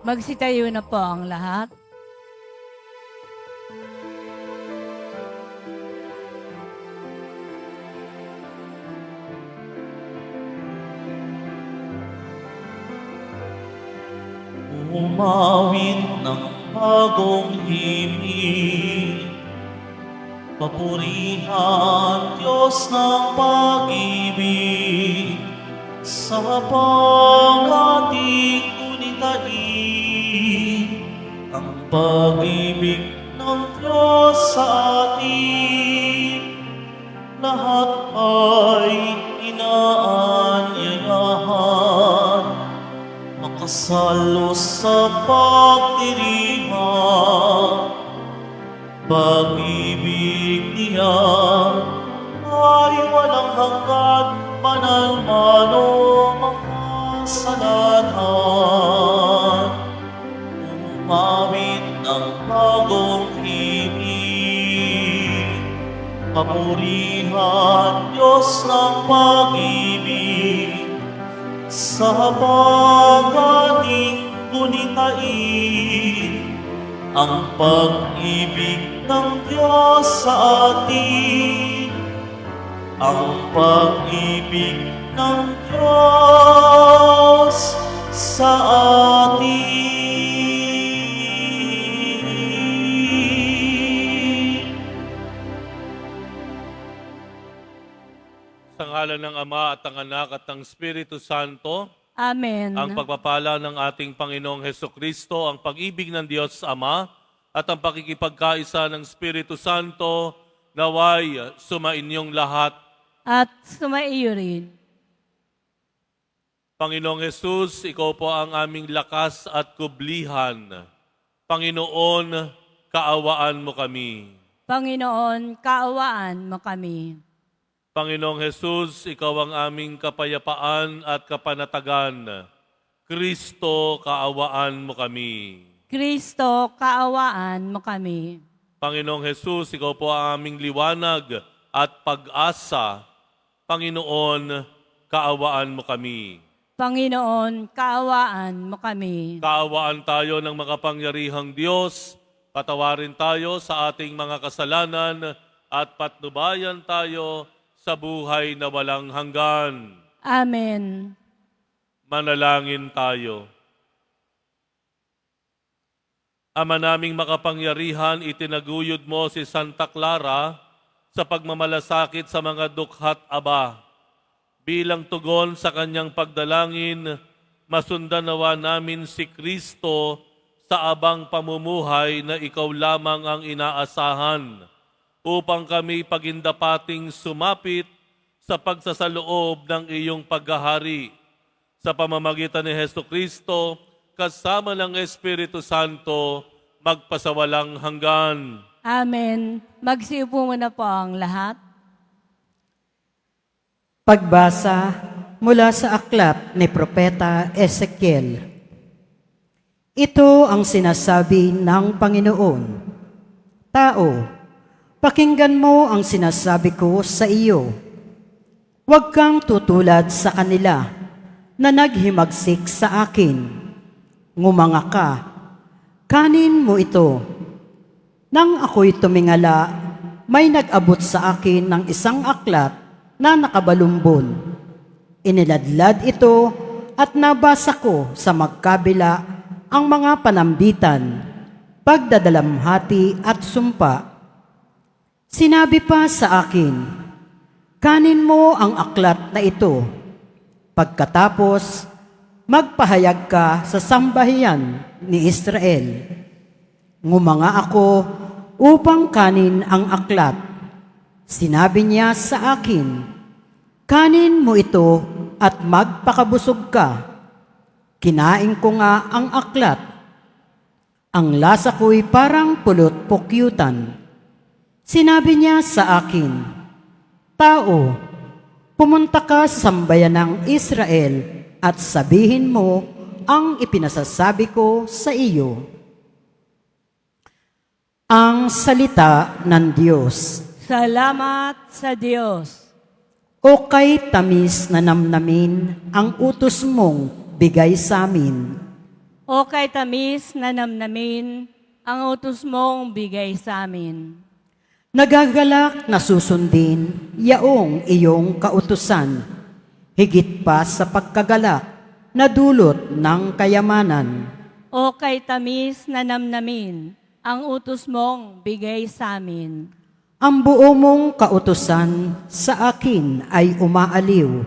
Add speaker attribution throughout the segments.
Speaker 1: Magsitayo na po ang lahat.
Speaker 2: Umawit ng bagong himig, papurihan Diyos ng pag-ibig, sa pag-ating kunitain, ang pag-ibig ng Diyos sa atin, lahat ay inaanyayahan, makasalo sa pagdirima, pag-ibig niya ay walang hanggan, manalmano makasalanan. Umawit ng bagong himig, papurihan Diyos ng pag-ibig, sa pag-ating kunitain, ang pag-ibig ng Diyos sa atin, ang pag-ibig ng Diyos sa atin.
Speaker 3: Sa ngalan ng Ama at ng Anak at ng Espiritu Santo,
Speaker 1: Amen.
Speaker 3: ang pagpapala ng ating Panginoong Hesukristo, ang pag-ibig ng Diyos Ama, at ang pakikipagkaisa ng Espiritu Santo, naway sumainyong lahat.
Speaker 1: At sumaiyo rin.
Speaker 3: Panginoong Jesus, Ikaw po ang aming lakas at kublihan. Panginoon, kaawaan mo kami.
Speaker 1: Panginoon, kaawaan mo kami.
Speaker 3: Panginoong Jesus, Ikaw ang aming kapayapaan at kapanatagan. Kristo, kaawaan mo kami.
Speaker 1: Kristo, kaawaan mo kami.
Speaker 3: Panginoong Jesus, Ikaw po ang aming liwanag at pag-asa. Panginoon, kaawaan mo kami.
Speaker 1: Panginoon, kaawaan mo kami.
Speaker 3: Kaawaan tayo ng makapangyarihang Diyos, patawarin tayo sa ating mga kasalanan at patnubayan tayo sa buhay na walang hanggan.
Speaker 1: Amen.
Speaker 3: Manalangin tayo. Ama naming makapangyarihan, itinaguyod mo si Santa Clara sa pagmamalasakit sa mga dukhat aba. Bilang tugon sa kanyang pagdalangin, masundan nawa namin si Kristo sa abang pamumuhay na ikaw lamang ang inaasahan, upang kami pagindapating sumapit sa pagsasaloob ng iyong paghahari. Sa pamamagitan ni Hesukristo, kasama ng Espiritu Santo, magpasawalang hanggan.
Speaker 1: Amen. Magsiupo muna po ang lahat.
Speaker 4: Pagbasa mula sa aklat ni Propeta Ezekiel. Ito ang sinasabi ng Panginoon. Tao, pakinggan mo ang sinasabi ko sa iyo. Huwag kang tutulad sa kanila na naghimagsik sa akin. Ngumanga ka, kanin mo ito. Nang ako'y tumingala, may nag-abot sa akin ng isang aklat na nakabalumbon. Iniladlad ito at nabasa ko sa magkabila ang mga panambitan, pagdadalamhati at sumpa. Sinabi pa sa akin, kanin mo ang aklat na ito. Pagkatapos, magpahayag ka sa sambahiyan ni Israel. Ngumanga ako upang kanin ang aklat. Sinabi niya sa akin, kanin mo ito at magpakabusog ka. Kinain ko nga ang aklat. Ang lasa ko'y parang pulot pukyutan. Sinabi niya sa akin, tao, pumunta ka sa sambayan ng Israel at sabihin mo ang ipinasasabi ko sa iyo. Ang salita ng Diyos.
Speaker 1: Salamat sa Diyos.
Speaker 4: O kay tamis na namnamin ang utos mong bigay sa amin.
Speaker 1: O kay tamis na namnamin, ang utos mong bigay sa amin.
Speaker 4: Nagagalak na susundin yaong iyong kautusan, higit pa sa pagkagalak na dulot ng kayamanan.
Speaker 1: O kay tamis na namnamin, ang utos mong bigay sa amin.
Speaker 4: Ang buo mong kautusan sa akin ay umaaliw,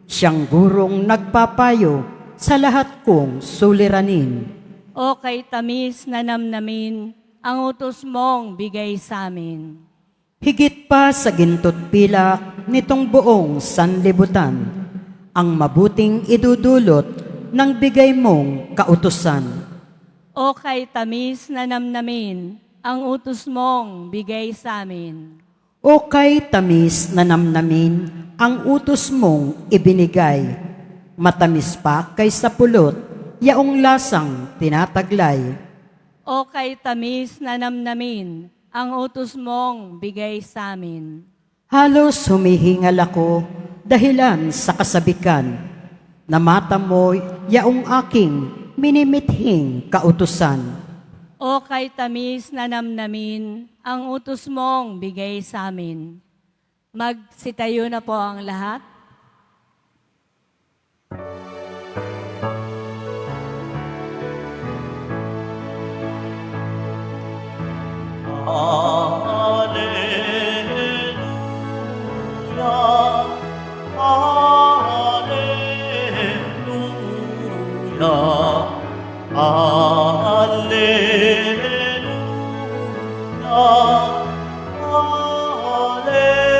Speaker 4: siyang gurong nagpapayo sa lahat kong suliranin.
Speaker 1: O kay tamis na namnamin, ang utos mong bigay sa amin.
Speaker 4: Higit pa sa gintot pilak nitong buong sanlibutan, ang mabuting idudulot ng bigay mong kautusan.
Speaker 1: O kay tamis na namnamin, ang utos mong bigay sa amin.
Speaker 4: O kay tamis na namnamin ang utos mong ibinigay, matamis pa kaysa pulot, yaong lasang tinataglay.
Speaker 1: O kay tamis na namnamin, ang utos mong bigay sa amin.
Speaker 4: Halos humihingal ako dahilan sa kasabikan, na mata mo yaong aking minimithing kautusan.
Speaker 1: O kay tamis na namnamin, ang utos mong bigay sa amin. Magsitayo na po ang lahat.
Speaker 2: Alleluia, Alleluia, Alleluia, Alleluia.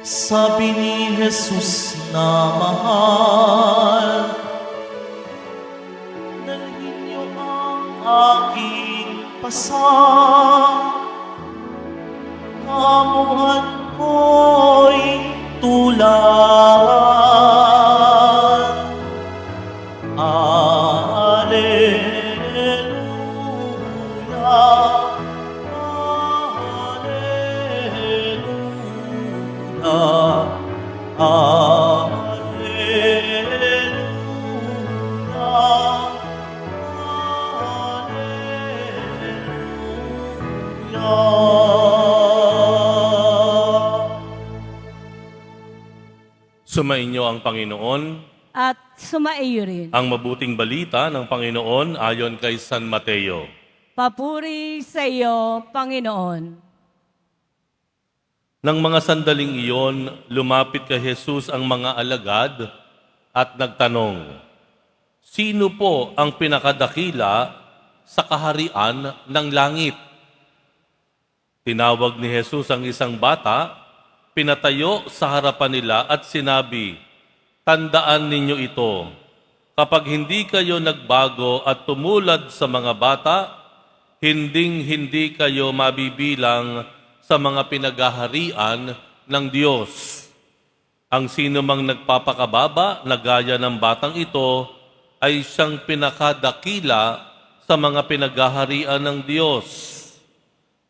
Speaker 2: Sabi ni Jesus na mahal, dalhin niyo ang aking pasang, kamuhan ko'y tulan. Alleluia, Alleluia,
Speaker 3: Sumainyo ang Panginoon,
Speaker 1: At sumaiyo rin.
Speaker 3: ang mabuting balita ng Panginoon ayon kay San Mateo.
Speaker 1: Papuri sa iyo, Panginoon.
Speaker 3: Nang mga sandaling iyon, lumapit kay Jesus ang mga alagad at nagtanong, "Sino po ang pinakadakila sa kaharian ng langit?" Tinawag ni Jesus ang isang bata, pinatayo sa harapan nila at sinabi, "Tandaan ninyo ito, kapag hindi kayo nagbago at tumulad sa mga bata, hinding-hindi kayo mabibilang sa mga pinaghaharian ng Diyos. Ang sino mang nagpapakababa na gaya ng batang ito ay siyang pinakadakila sa mga pinaghaharian ng Diyos.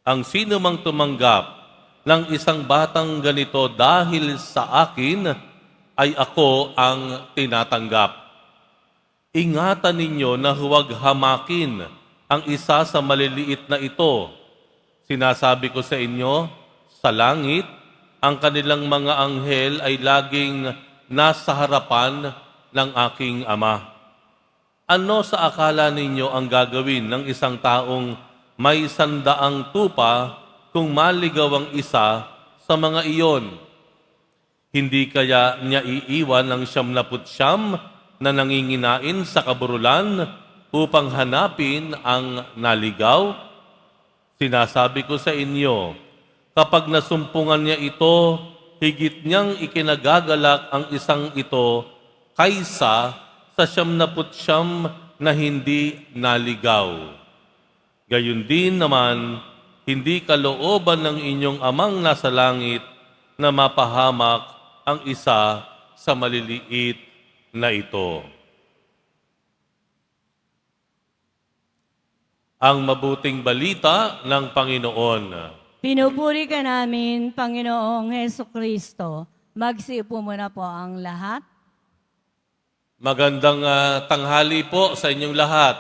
Speaker 3: Ang sino mang tumanggap ng isang batang ganito dahil sa akin, ay ako ang tinatanggap. Ingatan ninyo na huwag hamakin ang isa sa maliliit na ito. Sinasabi ko sa inyo, sa langit, ang kanilang mga anghel ay laging nasa harapan ng aking Ama. Ano sa akala ninyo ang gagawin ng isang taong may 100 tupa kung maligaw ang isa sa mga iyon? Hindi kaya niya iiwan ang 99 na nanginginain sa kaburulan upang hanapin ang naligaw? Sinasabi ko sa inyo, kapag nasumpungan niya ito, higit niyang ikinagagalak ang isang ito kaysa sa 99 na hindi naligaw. Gayun din naman, hindi kalooban ng inyong amang nasa langit na mapahamak ang isa sa maliliit na ito. Ang mabuting balita ng Panginoon.
Speaker 1: Pinupuri ka namin, Panginoong Heso Kristo. Magsiupo muna po ang lahat.
Speaker 3: Magandang tanghali po sa inyong lahat.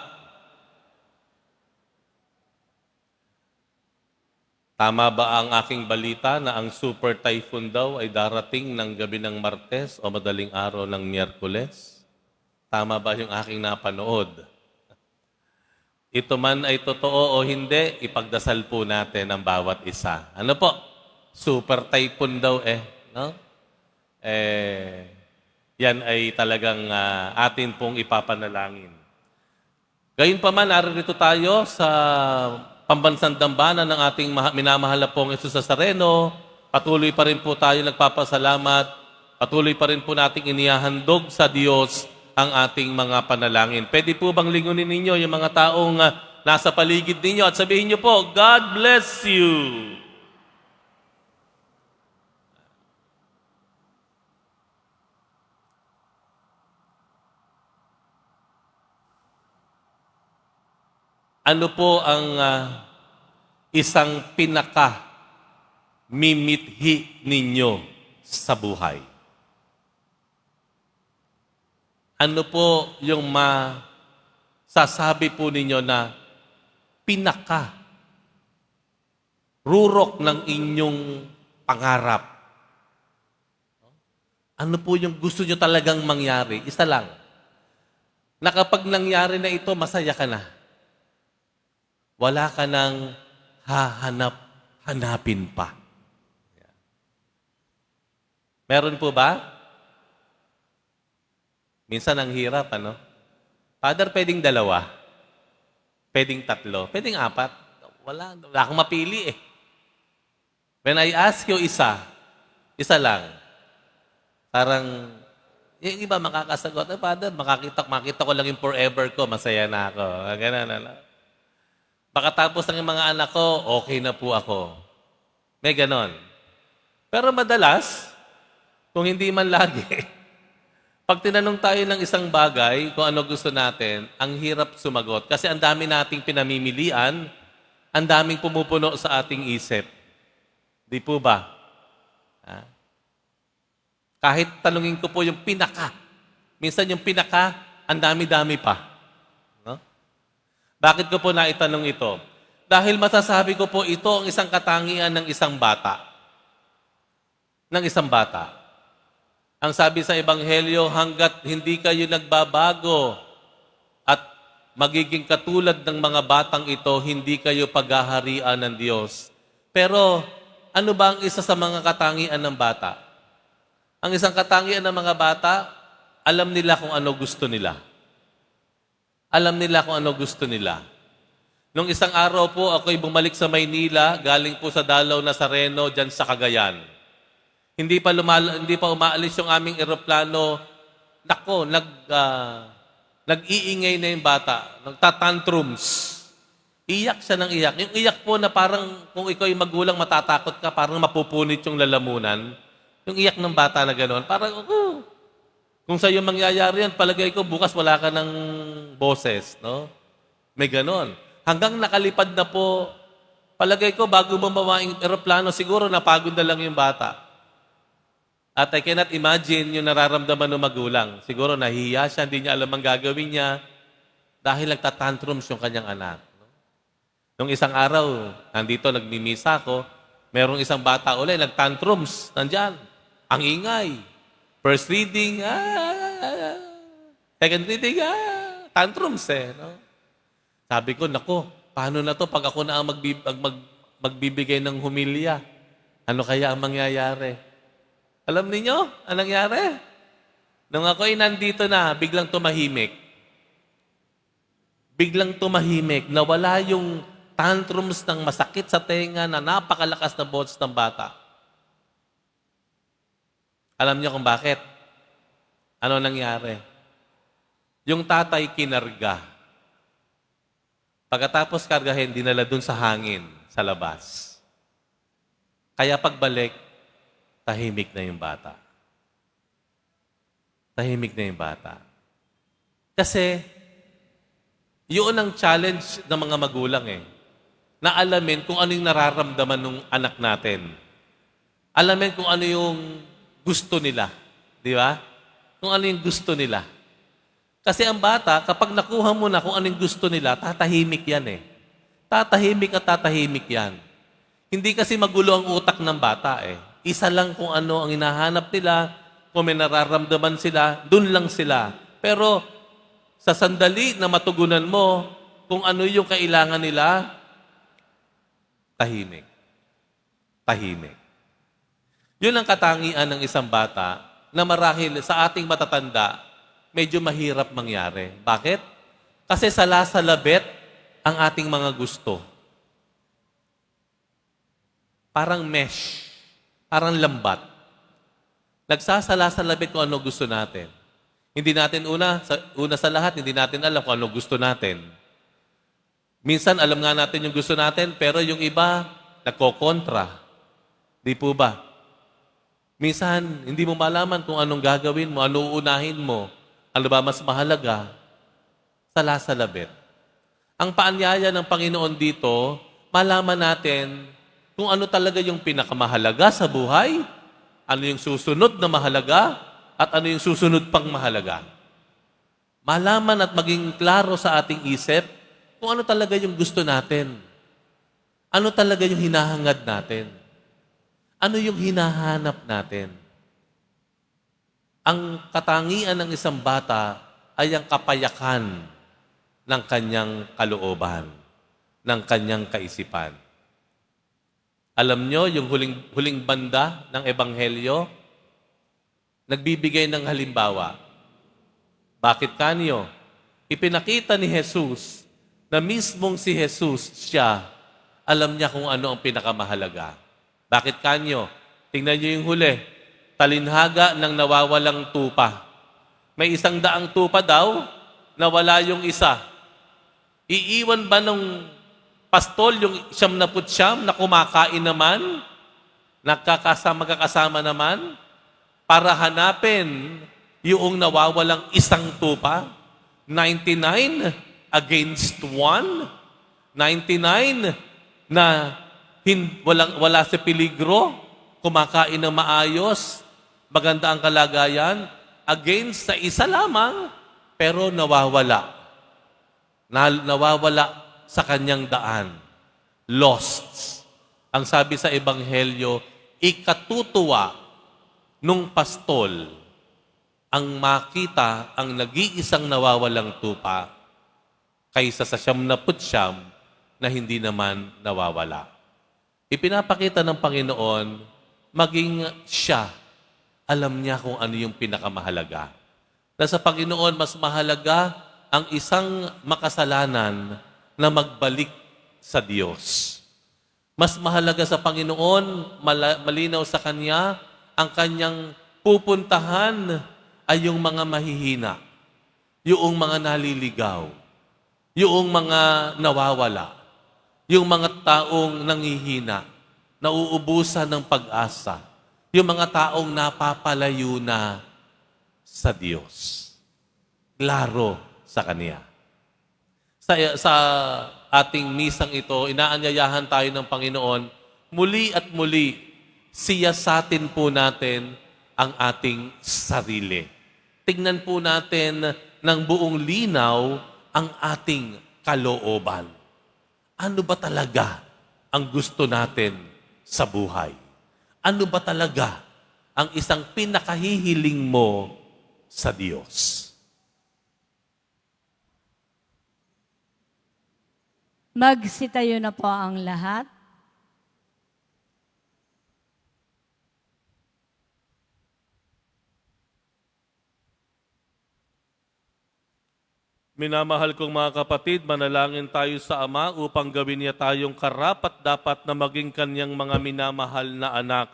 Speaker 3: Tama ba ang aking balita na ang super typhoon daw ay darating ng gabi ng Martes o madaling araw ng Miyerkules? Tama ba yung aking napanood? Ito man ay totoo o hindi, ipagdasal po natin ang bawat isa. Ano po? Super typhoon daw no? Yan ay talagang atin pong ipapanalangin. Gayunpaman, narito tayo sa pambansang dambana ng ating minamahal na pong Jesus Nazareno. Patuloy pa rin po tayo nagpapasalamat. Patuloy pa rin po nating inihahandog sa Diyos ang ating mga panalangin. Pwede po bang lingunin ninyo yung mga taong nasa paligid ninyo at sabihin nyo po, God bless you. Ano po ang isang pinaka-mimithi ninyo sa buhay? Ano po yung masasabi po ninyo na pinaka-rurok ng inyong pangarap? Ano po yung gusto nyo talagang mangyari? Isa lang. Na kapag nangyari na ito, masaya ka na. Wala ka nang hanapin pa. Meron po ba? Minsan ang hirap, ano? Father, pwedeng 2. Pwedeng 3. Pwedeng 4. Wala akong mapili When I ask you isa lang. Parang, yung iba makakasagot, Father, makita ko lang yung forever ko, masaya na ako. Ganun, ano? Pagkatapos ng mga anak ko, okay na po ako. May ganon. Pero madalas, kung hindi man lagi, pag tinanong tayo ng isang bagay, kung ano gusto natin, ang hirap sumagot. Kasi ang dami nating pinamimilian, ang daming pumupuno sa ating isip. Di po ba? Kahit tanungin ko po yung pinaka. Minsan yung pinaka, ang dami-dami pa. Bakit ko po naitanong ito? Dahil masasabi ko po ito ang isang katangian ng isang bata. Ang sabi sa Ebanghelyo, hanggat hindi kayo nagbabago at magiging katulad ng mga batang ito, hindi kayo paghaharian ng Diyos. Pero ano ba ang isa sa mga katangian ng bata? Ang isang katangian ng mga bata, alam nila kung ano gusto nila. Alam nila kung ano gusto nila. Nung isang araw po, ako'y bumalik sa Maynila, galing po sa Dalaw Nazareno, dyan sa Cagayan. Hindi pa umaalis yung aming eroplano. Nako, nag-iingay na yung bata. Nagtatantrums. Iyak siya ng iyak. Yung iyak po na parang kung ikaw yung magulang, matatakot ka, parang mapupunit yung lalamunan. Yung iyak ng bata na gano'n, parang, kung sa'yo mangyayari yan, palagay ko, bukas wala ka ng boses, no? May ganon. Hanggang nakalipad na po, palagay ko, bago bumaba yung eroplano, siguro napagod na lang yung bata. At I cannot imagine yung nararamdaman ng magulang. Siguro nahihiya siya, hindi niya alam ang gagawin niya dahil nagtatantrums yung kanyang anak. Nung isang araw, nandito, nagmimisa ako, merong isang bata ulit, nagtantrums, nandyan. Ang ingay. First reading, second reading, tantrums no? Sabi ko, nako, paano na to pag ako na ang magbibigay ng humilya? Ano kaya ang mangyayari? Alam niyo, anong nangyari? Nung ako'y nandito na, biglang tumahimik. Nawala yung tantrums ng masakit sa tenga na napakalakas na boses ng bata. Alam niyo kung bakit? Ano nangyari? Yung tatay kinarga. Pagkatapos kargahin, dinala dun sa hangin, sa labas. Kaya pagbalik, tahimik na yung bata. Kasi, yun ang challenge ng mga magulang na alamin kung ano yung nararamdaman ng anak natin. Alamin kung ano yung gusto nila. Di ba? Kung ano yung gusto nila. Kasi ang bata, kapag nakuha mo na kung ano yung gusto nila, tatahimik yan eh. Tatahimik at tatahimik yan. Hindi kasi magulo ang utak ng bata eh. Isa lang kung ano ang hinahanap nila, kung may nararamdaman sila, dun lang sila. Pero sa sandali na matugunan mo kung ano yung kailangan nila, tahimik. Tahimik. Yun ang katangian ng isang bata na marahil sa ating matatanda, medyo mahirap mangyari. Bakit? Kasi salasalabet ang ating mga gusto. Parang mesh. Parang lambat. Nagsasalasalabit kung ano gusto natin. Hindi natin una sa lahat, hindi natin alam kung ano gusto natin. Minsan, alam nga natin yung gusto natin, pero yung iba, nagkokontra. Di po ba? Minsan, hindi mo malaman kung anong gagawin mo, ano uunahin mo, ano ba mas mahalaga, salasalabit. Ang paanyaya ng Panginoon dito, malaman natin kung ano talaga yung pinakamahalaga sa buhay, ano yung susunod na mahalaga, at ano yung susunod pang mahalaga. Malaman at maging klaro sa ating isip kung ano talaga yung gusto natin. Ano talaga yung hinahangad natin. Ano yung hinahanap natin. Ang katangian ng isang bata ay ang kapayakan ng kanyang kalooban, ng kanyang kaisipan. Alam nyo, yung huling banda ng Ebanghelyo, nagbibigay ng halimbawa. Bakit kanyo? Ipinakita ni Jesus na mismong si Jesus, siya, alam niya kung ano ang pinakamahalaga. Bakit kanyo? Tingnan niyo yung huli. Talinhaga ng nawawalang tupa. May 100 tupa daw, nawala yung isa. Iiwan ba ng pastol yung 99 na kumakain naman? Magkakasama naman? Para hanapin yung nawawalang 1 tupa? 99 against 1? 99 na wala sa peligro, kumakain ng maayos, maganda ang kalagayan, against sa isa lamang, pero nawawala. Nawawala sa kanyang daan. Lost. Ang sabi sa Ebanghelyo, ikatutuwa nung pastol ang makita ang nag-iisang nawawalang tupa kaysa sa 99 na hindi naman nawawala. Ipinapakita ng Panginoon, maging siya, alam niya kung ano yung pinakamahalaga. Na sa Panginoon, mas mahalaga ang isang makasalanan na magbalik sa Diyos. Mas mahalaga sa Panginoon, malinaw sa Kanya, ang Kanyang pupuntahan ay yung mga mahihina, yung mga naliligaw, yung mga nawawala, yung mga taong nanghihina, nauubusan ng pag-asa, yung mga taong napapalayo na sa Diyos. Klaro sa Kanya. Sa ating misang ito, inaanyayahan tayo ng Panginoon, muli at muli, siyasatin po natin ang ating sarili. Tingnan po natin ng buong linaw ang ating kalooban. Ano ba talaga ang gusto natin sa buhay? Ano ba talaga ang isang pinakahihiling mo sa Diyos?
Speaker 1: Magsitayo na po ang lahat.
Speaker 3: Minamahal kong mga kapatid, manalangin tayo sa Ama upang gawin niya tayong karapat-dapat na maging kanyang mga minamahal na anak.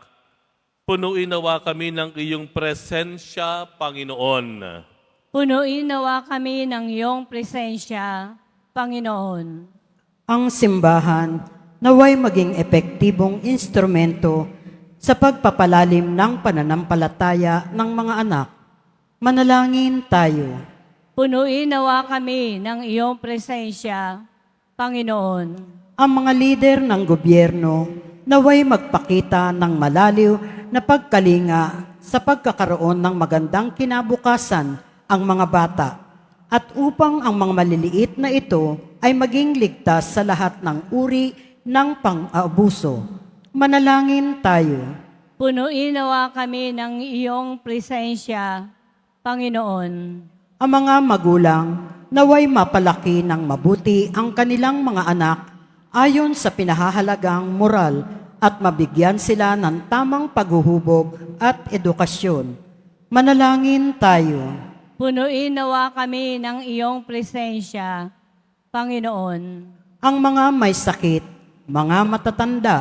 Speaker 3: Punuin nawa kami ng iyong presensya, Panginoon.
Speaker 1: Punuin nawa kami ng iyong presensya, Panginoon.
Speaker 4: Ang simbahan naway maging epektibong instrumento sa pagpapalalim ng pananampalataya ng mga anak. Manalangin tayo.
Speaker 1: Punuin nawa kami ng iyong presensya, Panginoon.
Speaker 4: Ang mga lider ng gobyerno naway magpakita ng malaliw na pagkalinga sa pagkakaroon ng magandang kinabukasan ang mga bata at upang ang mga maliliit na ito ay maging ligtas sa lahat ng uri ng pang-aabuso. Manalangin tayo.
Speaker 1: Punuin nawa kami ng iyong presensya, Panginoon.
Speaker 4: Ang mga magulang naway mapalaki ng mabuti ang kanilang mga anak ayon sa pinahahalagang moral at mabigyan sila ng tamang paghuhubog at edukasyon. Manalangin tayo.
Speaker 1: Punuin nawa kami ng iyong presensya, Panginoon.
Speaker 4: Ang mga may sakit, mga matatanda,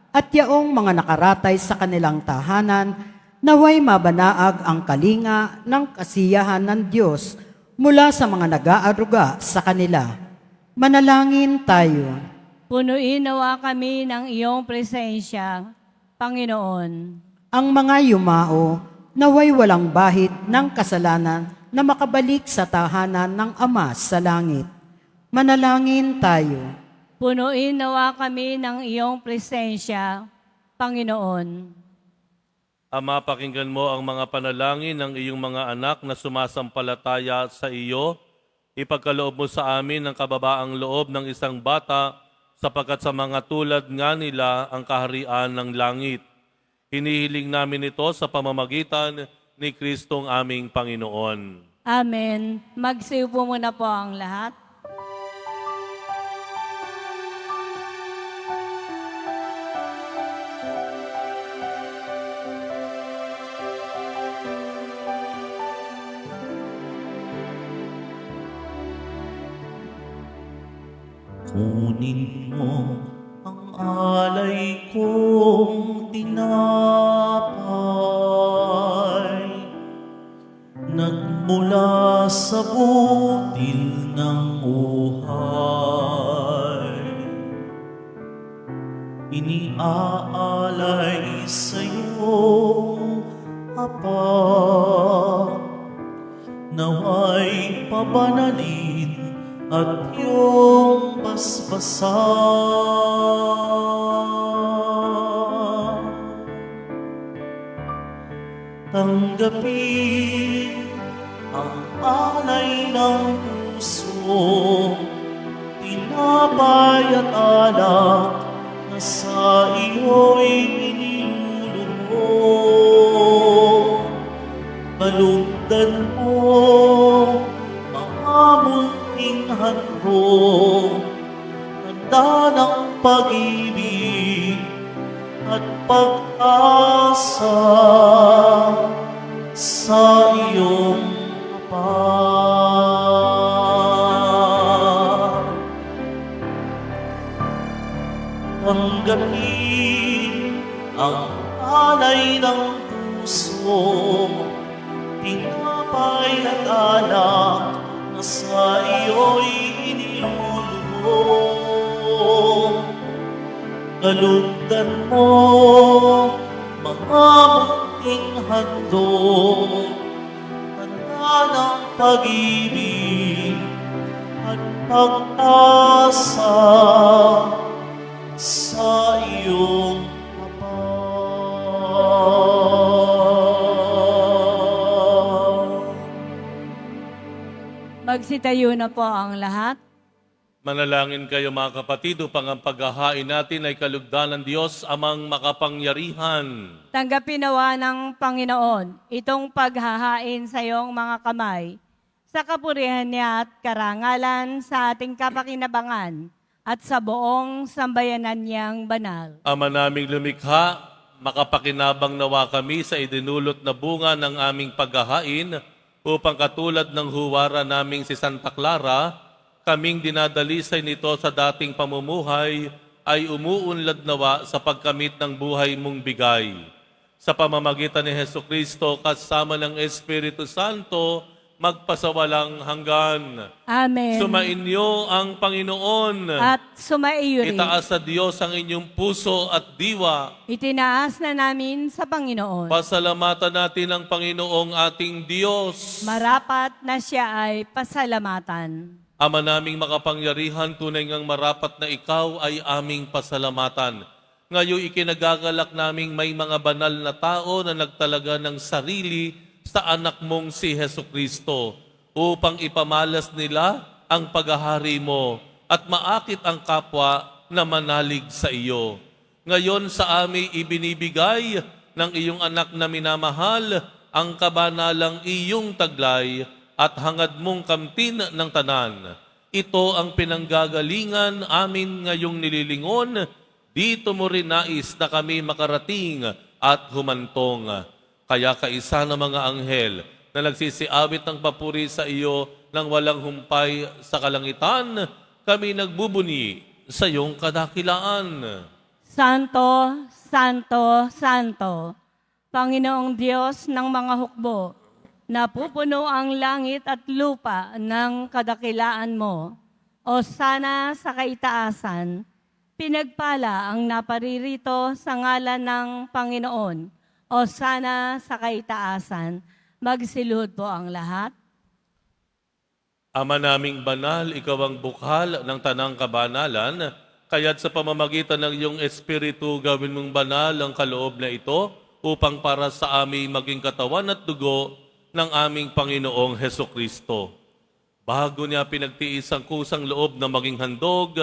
Speaker 4: at yaong mga nakaratay sa kanilang tahanan, naway mabanaag ang kalinga ng kasiyahan ng Diyos mula sa mga nag-aaruga sa kanila. Manalangin tayo.
Speaker 1: Punuin nawa kami ng iyong presensya, Panginoon.
Speaker 4: Ang mga yumao, naway walang bahid ng kasalanan na makabalik sa tahanan ng Ama sa langit. Manalangin tayo.
Speaker 1: Punuin nawa kami ng iyong presensya, Panginoon.
Speaker 3: Ama, pakinggan mo ang mga panalangin ng iyong mga anak na sumasampalataya sa iyo. Ipagkaloob mo sa amin ang kababaang loob ng isang bata sapagkat sa mga tulad nga nila ang kaharian ng langit. Hinihiling namin ito sa pamamagitan ni Kristong aming Panginoon.
Speaker 1: Amen. Magsiupo muna po ang lahat.
Speaker 2: Kunin mo ang alay kong tinapay, nagmula sa butil ng buhay. Iniaalay sa'yo, Apa, naway pabanalin at iyong basbasan. Tanggapin ang alay ng puso, tinapay at alak na sa iyo'y inilulubog. Balugdan mo mga munting handog, handa ng pag-ibig at pag-asa sa iyong kapal. Tanggapin ang alay ng puso, tinapay at alak na sa iyo'y inilulubog. Kalugdan mo mga munting handog, tanda ng pag-ibig at pag-asa sa iyong kapal.
Speaker 1: Magsitayo na po ang lahat.
Speaker 3: Manalangin kayo mga kapatid upang ang paghahain natin ay kalugdan ng Diyos amang makapangyarihan.
Speaker 1: Tanggapin nawa ng Panginoon itong paghahain sa iyong mga kamay, sa kapurihan niya at karangalan sa ating kapakinabangan at sa buong sambayanan niyang banal.
Speaker 3: Ama naming lumikha, makapakinabang nawa kami sa idinulot na bunga ng aming paghahain upang katulad ng huwara naming si Santa Clara, kaming dinadalisay nito sa dating pamumuhay ay umuunlad nawa sa pagkamit ng buhay mong bigay. Sa pamamagitan ni Hesukristo kasama ng Espiritu Santo, magpasawalang hanggan.
Speaker 1: Amen.
Speaker 3: Sumainyo ang Panginoon.
Speaker 1: At sumaiyo rin.
Speaker 3: Itaas sa Diyos ang inyong puso at diwa.
Speaker 1: Itinaas na namin sa Panginoon.
Speaker 3: Pasalamatan natin ang Panginoong ating Diyos.
Speaker 1: Marapat na siya ay pasalamatan.
Speaker 3: Ama naming makapangyarihan, tunay ngang marapat na ikaw ay aming pasalamatan. Ngayon ikinagagalak naming may mga banal na tao na nagtalaga ng sarili sa anak mong si Hesu Kristo upang ipamalas nila ang paghahari mo at maakit ang kapwa na manalig sa iyo. Ngayon sa amin ibinibigay ng iyong anak na minamahal ang kabanalang iyong taglay at hangad mong kamtin ng tanan. Ito ang pinanggagalingan amin ngayong nililingon. Dito mo rin nais na kami makarating at humantong. Kaya kaisa ng mga anghel na nagsisiawit ng papuri sa iyo nang walang humpay sa kalangitan, kami nagbubuni sa iyong kadakilaan.
Speaker 1: Santo, Santo, Santo, Panginoong Diyos ng mga hukbo, napupuno ang langit at lupa ng kadakilaan mo. O sana sa kaitaasan, pinagpala ang naparirito sa ngalan ng Panginoon. O sana sa kaitaasan, magsiluhod po ang lahat.
Speaker 3: Ama naming banal, ikaw ang bukhal ng tanang kabanalan, kaya't sa pamamagitan ng iyong Espiritu gawin mong banal ang kaloob na ito upang para sa aming maging katawan at dugo ng aming Panginoong Heso Kristo. Bago niya pinagtiis ang kusang loob na maging handog,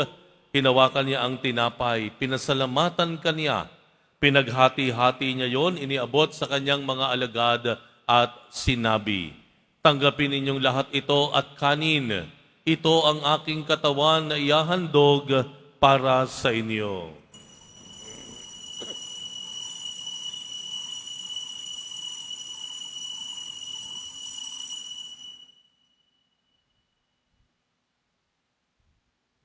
Speaker 3: hinawakan niya ang tinapay, pinasalamatan kaniya, pinaghati-hati niya yon, iniabot sa kanyang mga alagad at sinabi, tanggapin ninyong lahat ito at kanin. Ito ang aking katawan na ihahandog para sa inyo.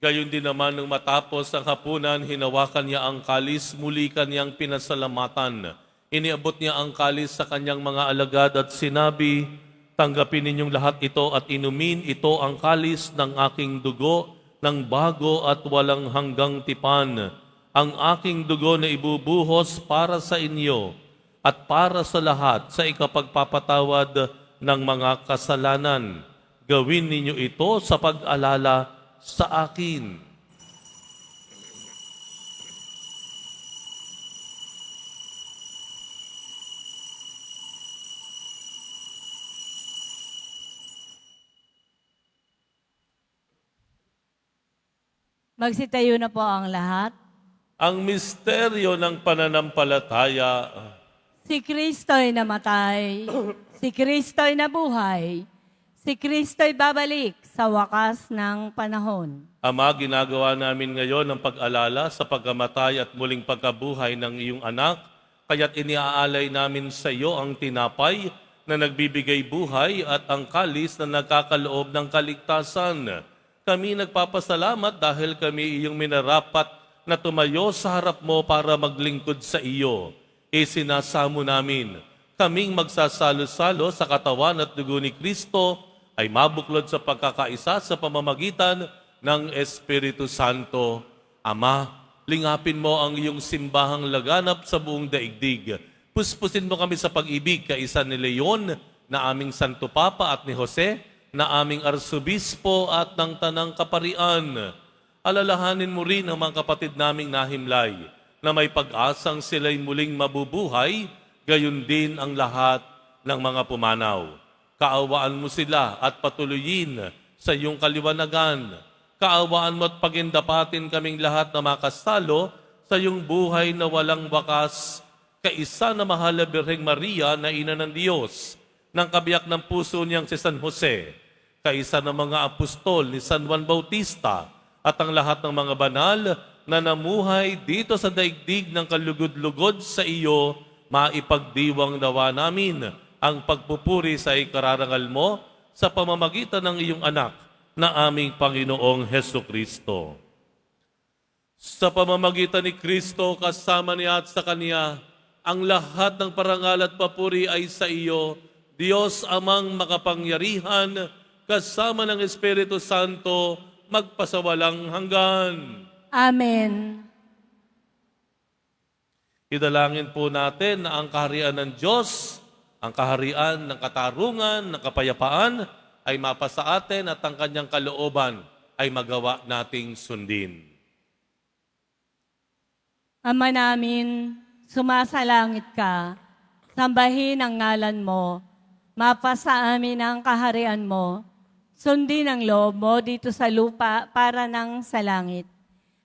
Speaker 3: Gayon din naman nung matapos ang hapunan, hinawakan niya ang kalis, muli kanyang pinasalamatan. Iniabot niya ang kalis sa kanyang mga alagad at sinabi, tanggapin ninyong lahat ito at inumin, ito ang kalis ng aking dugo, ng bago at walang hanggang tipan. Ang aking dugo na ibubuhos para sa inyo at para sa lahat sa ikapagpapatawad ng mga kasalanan. Gawin ninyo ito sa pag-alala sa akin.
Speaker 1: Magsitayo na po ang lahat.
Speaker 3: Ang misteryo ng pananampalataya.
Speaker 1: Si Kristo'y namatay, si Kristo'y nabuhay, si Kristo'y babalik sa wakas ng panahon.
Speaker 3: Ama, ginagawa namin ngayon ang pag-alala sa pagkamatay at muling pagkabuhay ng iyong anak, kaya't iniaalay namin sa iyo ang tinapay na nagbibigay buhay at ang kalis na nagkakaloob ng kaligtasan. Kami nagpapasalamat dahil kami iyong minarapat na tumayo sa harap mo para maglingkod sa iyo. Isinasamo namin, kaming magsasalo-salo sa katawan at dugo ni Kristo ay mabuklod sa pagkakaisa sa pamamagitan ng Espiritu Santo. Ama, lingapin mo ang iyong simbahang laganap sa buong daigdig. Puspusin mo kami sa pag-ibig kaisa ni Leon na aming Santo Papa at ni Jose na aming Arsobispo at ng Tanang Kaparian. Alalahanin mo rin ang mga kapatid naming nahimlay na may pag-asang sila'y muling mabubuhay, gayon din ang lahat ng mga pumanaw. Kaawaan mo sila at patuloyin sa iyong kaliwanagan. Kaawaan mo at pagindapatin kaming lahat na makasalo sa iyong buhay na walang wakas, kaisa na mahal na Birheng Maria na Ina ng Diyos, ng kabiyak ng puso niyang si San Jose, kaisa ng mga apostol ni San Juan Bautista, at ang lahat ng mga banal na namuhay dito sa daigdig ng kalugod-lugod sa iyo, maipagdiwang nawa namin ang pagpupuri sa ikararangal mo sa pamamagitan ng iyong anak na aming Panginoong Heso Kristo. Sa pamamagitan ni Kristo, kasama niya at sa Kanya, ang lahat ng parangal at papuri ay sa iyo, Diyos amang makapangyarihan, kasama ng Espiritu Santo, magpasawalang hanggan.
Speaker 1: Amen.
Speaker 3: Idalangin po natin na ang kaharian ng Diyos, ang kaharian ng katarungan, ng kapayapaan, ay mapasa atin at ang kanyang kalooban ay magawa nating sundin.
Speaker 1: Ama namin, sumasalangit ka, sambahin ang ngalan mo, mapasa amin ang kaharian mo, sundin ang loob mo dito sa lupa para nang sa langit.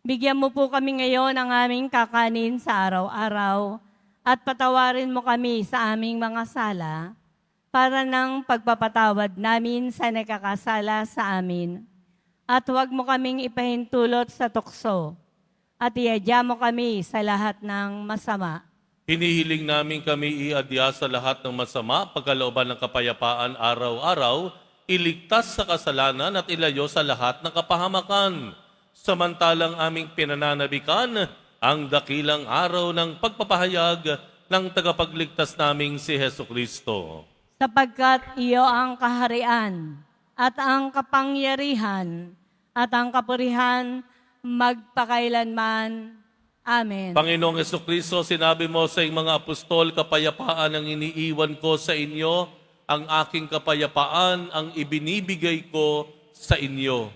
Speaker 1: Bigyan mo po kami ngayon ng aming kakanin sa araw-araw at patawarin mo kami sa aming mga sala para ng pagpapatawad namin sa nakakasala sa amin. At huwag mo kaming ipahintulot sa tukso at iadya mo kami sa lahat ng masama.
Speaker 3: Hinihiling namin kami iadya sa lahat ng masama, pagkalooban ng kapayapaan araw-araw, iligtas sa kasalanan at ilayo sa lahat ng kapahamakan. Samantalang aming pinananabikan ang dakilang araw ng pagpapahayag ng tagapagligtas naming si Heso Kristo.
Speaker 1: Sapagkat iyo ang kaharian at ang kapangyarihan at ang kapurihan magpakailanman. Amen.
Speaker 3: Panginoong Jesucristo, sinabi mo sa iyong mga apostol, kapayapaan ang iniiwan ko sa inyo, ang aking kapayapaan ang ibinibigay ko sa inyo.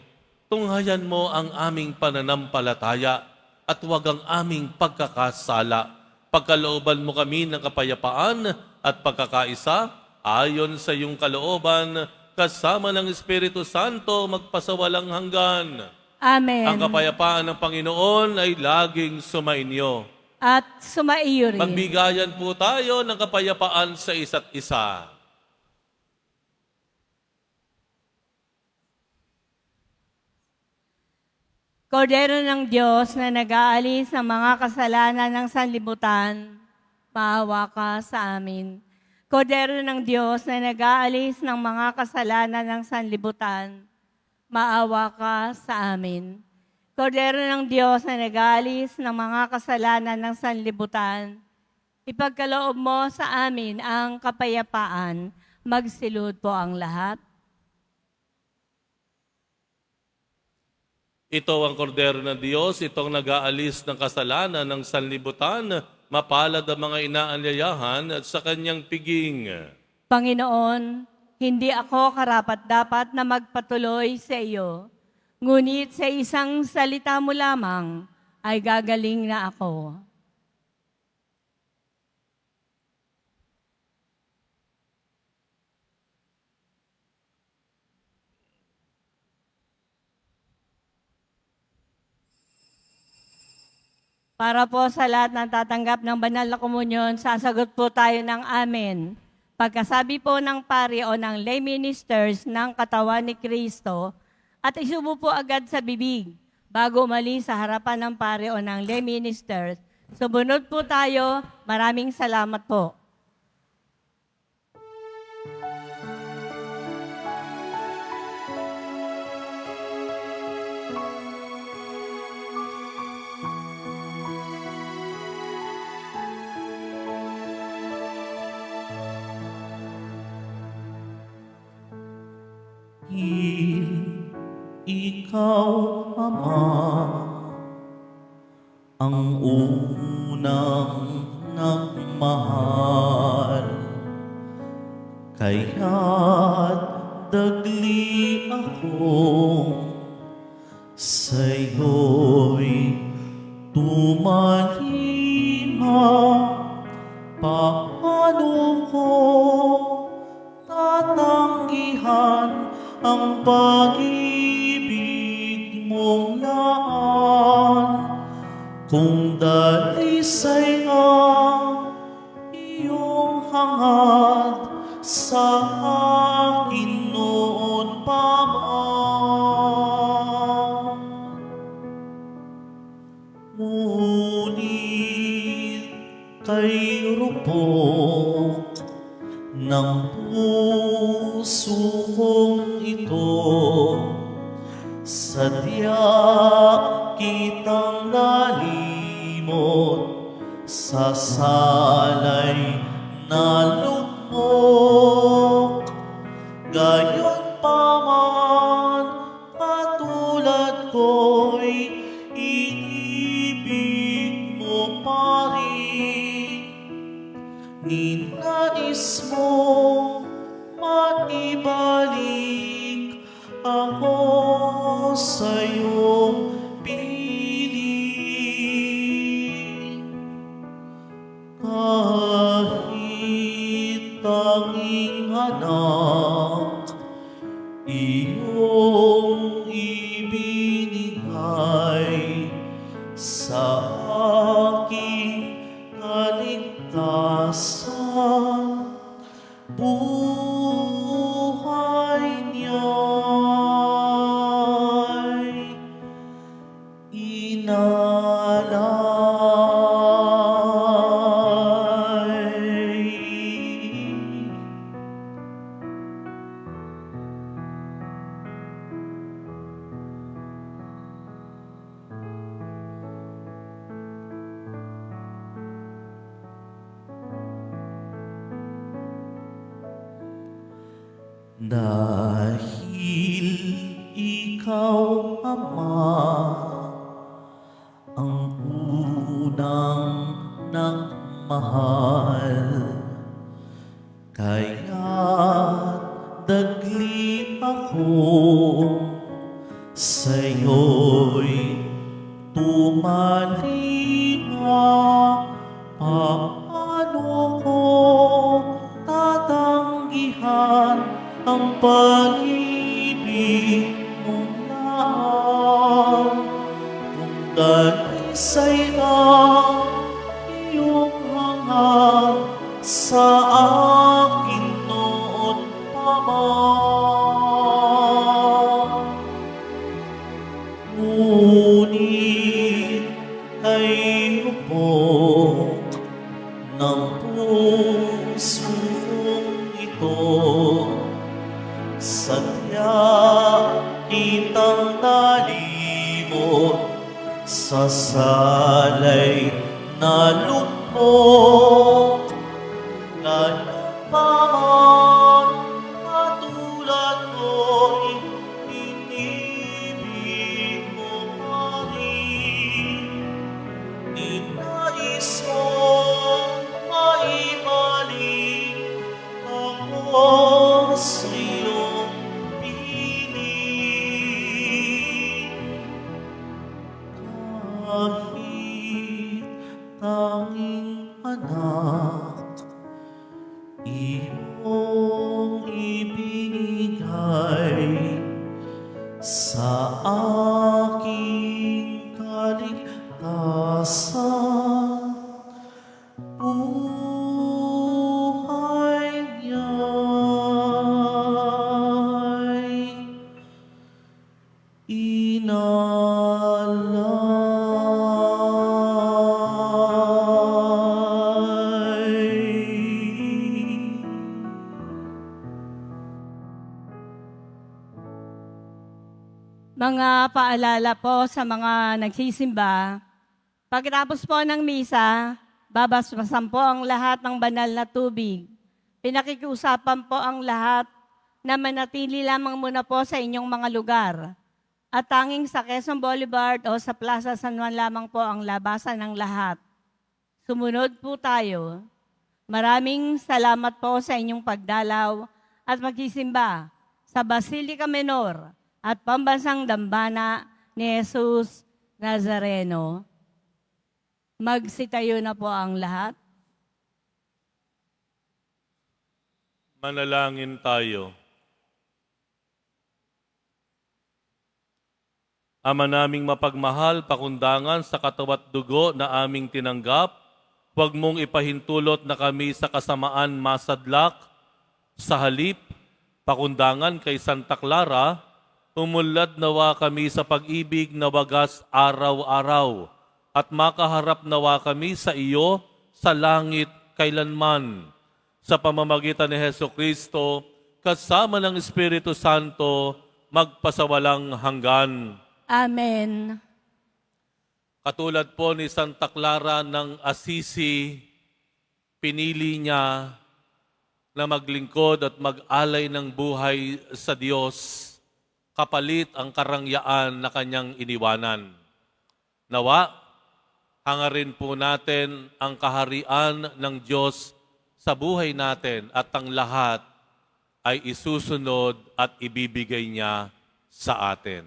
Speaker 3: Tunghayan mo ang aming pananampalataya at huwag ang aming pagkakasala. Pagkalooban mo kami ng kapayapaan at pagkakaisa, ayon sa iyong kalooban, kasama ng Espiritu Santo, magpasawalang hanggan.
Speaker 1: Amen.
Speaker 3: Ang kapayapaan ng Panginoon ay laging sumainyo.
Speaker 1: At sumaiyo rin.
Speaker 3: Magbigayan po tayo ng kapayapaan sa isa't isa.
Speaker 1: Kordero ng Diyos na nag-aalis ng mga kasalanan ng sanlibutan, maawa ka sa amin. Kordero ng Diyos na nag-aalis ng mga kasalanan ng sanlibutan, maawa ka sa amin. Kordero ng Diyos na nag-aalis ng mga kasalanan ng sanlibutan, ipagkaloob mo sa amin ang kapayapaan, magsilud po ang lahat.
Speaker 3: Ito ang kordero ng Diyos, itong nag-aalis ng kasalanan ng sanlibutan, mapalad ang mga inaanyayahan at sa kanyang piging.
Speaker 1: Panginoon, hindi ako karapat-dapat na magpatuloy sa iyo, ngunit sa isang salita mo lamang ay gagaling na ako. Para po sa lahat ng tatanggap ng banal na komunyon, sasagot po tayo ng amen. Pagkasabi po ng pari o ng lay ministers ng katawan ni Kristo at isubo po agad sa bibig bago umalis sa harapan ng pari o ng lay ministers. Sumunod po tayo. Maraming salamat po.
Speaker 2: Ikaw, Ama, ang unang nagmahal, kaya't dagli ako sa'yo'y tumalima. Paano ko tatanggihan ang pag-ibig mong laan, kung dalisay ang iyong hangad sa akin noon pa man. Ngunit kay rupok ng puso kong ito, sadya kitang nalimot sa salay na lugmok. Gayon pa man, katulad ko'y inibig mo pa rin. Ninais mo maibalik ako sa iyong piling. iyong ibinigay sa aking kaligtasan, buhay niya'y inalay. Dahil ikaw, Ama, ang unang nagmahal, kaya't dagli ako sa'yo'y tumalinga. Paano ko tatanggihan ang pag-ibig mong lahat, kung dalisay ang iyong hangad sa akin noon pa man. Ngunit kayo po ng puso kong ito, sadya kitang nalimot sa salay na lugmok. Ganun pa man, katulad ko'y inibig mo pa rin. Inais mong maibalik ako sa iyong piling. Kahit tanging anak, iyong ibinigay sa aking kaligtasan, buhay niya'y inalay.
Speaker 1: Mga paalala po sa mga nagsisimba, pagkatapos po ng misa, babasbasan po ang lahat ng banal na tubig. Pinakikiusapan po ang lahat na manatili lamang muna po sa inyong mga lugar. At tanging sa Quezon Boulevard o sa Plaza San Juan lamang po ang labasan ng lahat. Sumunod po tayo. Maraming salamat po sa inyong pagdalaw at magsisimba sa Basilica Menor at Pambansang Dambana ni Jesus Nazareno. Magsitayo na po ang lahat.
Speaker 3: Manalangin tayo. Ama naming mapagmahal, pakundangan sa katawat dugo na aming tinanggap, huwag mong ipahintulot na kami sa kasamaan masadlak. Sa halip, pakundangan kay Santa Clara, umulad nawa kami sa pag-ibig na wagas araw-araw at makaharap nawa kami sa iyo sa langit kailanman. Sa pamamagitan ni Hesukristo, kasama ng Espiritu Santo, magpasawalang hanggan.
Speaker 1: Amen.
Speaker 3: Katulad po ni Santa Clara ng Assisi, pinili niya na maglingkod at mag-alay ng buhay sa Diyos, kapalit ang karangyaan na kanyang iniwanan. Nawa, hangarin po natin ang kaharian ng Diyos sa buhay natin at ang lahat ay isusunod at ibibigay niya sa atin.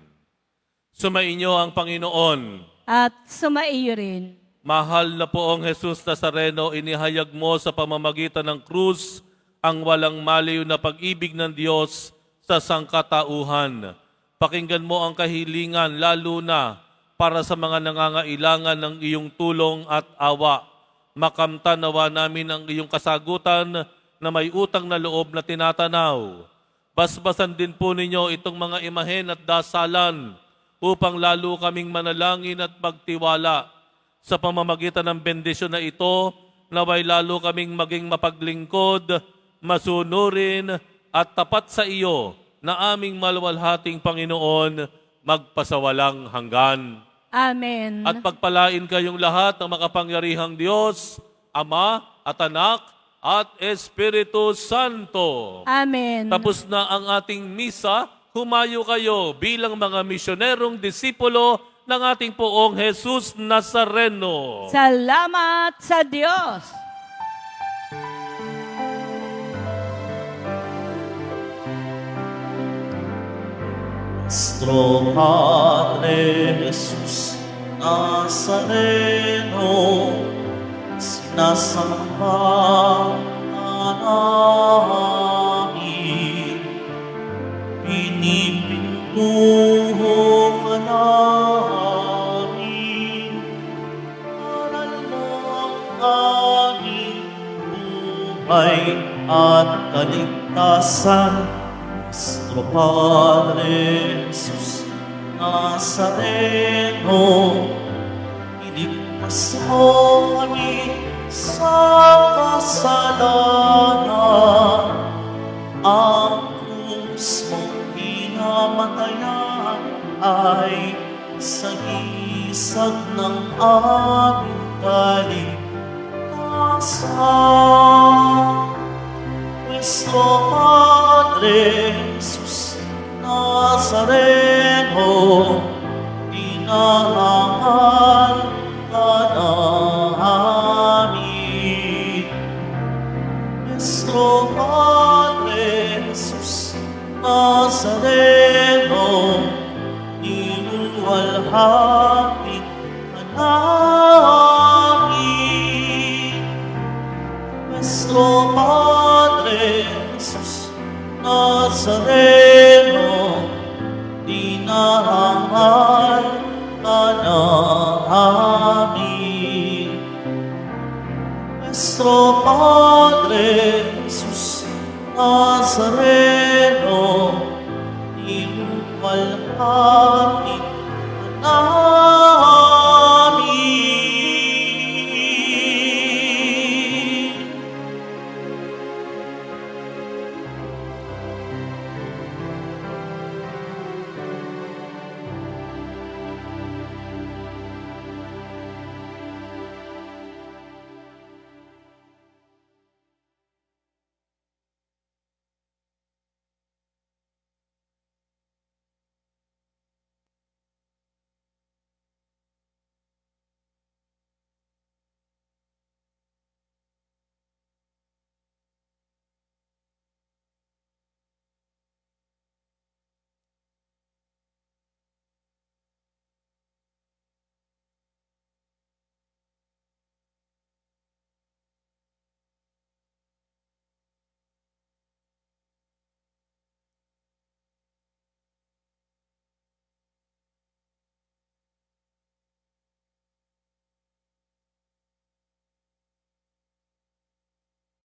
Speaker 3: Sumainyo ang Panginoon.
Speaker 1: At sumaiyo rin.
Speaker 3: Mahal na poong Jesus Nazareno, inihayag mo sa pamamagitan ng krus ang walang maliw na pag-ibig ng Diyos sa sangkatauhan. Pakinggan mo ang kahilingan lalo na para sa mga nangangailangan ng iyong tulong at awa. Makamtan nawa namin ang iyong kasagutan na may utang na loob na tinatanaw. Basbasan din po ninyo itong mga imahen at dasalan upang lalo kaming manalangin at magtiwala. Sa pamamagitan ng bendisyon na ito, naway lalo kaming maging mapaglingkod, masunurin at tapat sa iyo na aming maluwalhating Panginoon magpasawalang hanggan.
Speaker 1: Amen.
Speaker 3: At pagpalain kayong lahat ng makapangyarihang Diyos, Ama at Anak at Espiritu Santo.
Speaker 1: Amen.
Speaker 3: Tapos na ang ating misa, humayo kayo bilang mga misyonerong disipulo ng ating poong Jesus Nazareno.
Speaker 1: Salamat sa Diyos.
Speaker 2: Nuestro Padre Jesús Nazareno, sinasamba ka namin, pinipintuho ka namin, aral mo ang aming buhay at kaligtasan. Nuestro Padre Jesús Nazareno, iligtas mo kami sa kasalanan. Ang krus mong pinamatayan ay sagisag ng aming kaligtasan. Nuestro Padre Jesús Nazareno, inahangal ka namin. Nuestro Padre Jesús Nazareno, inuwalhati ka namin. Nuestro Padre Jesús Nazareno, dinahangal ka namin. Nuestro Padre Jesús Nazareno, inuwalhati ka namin.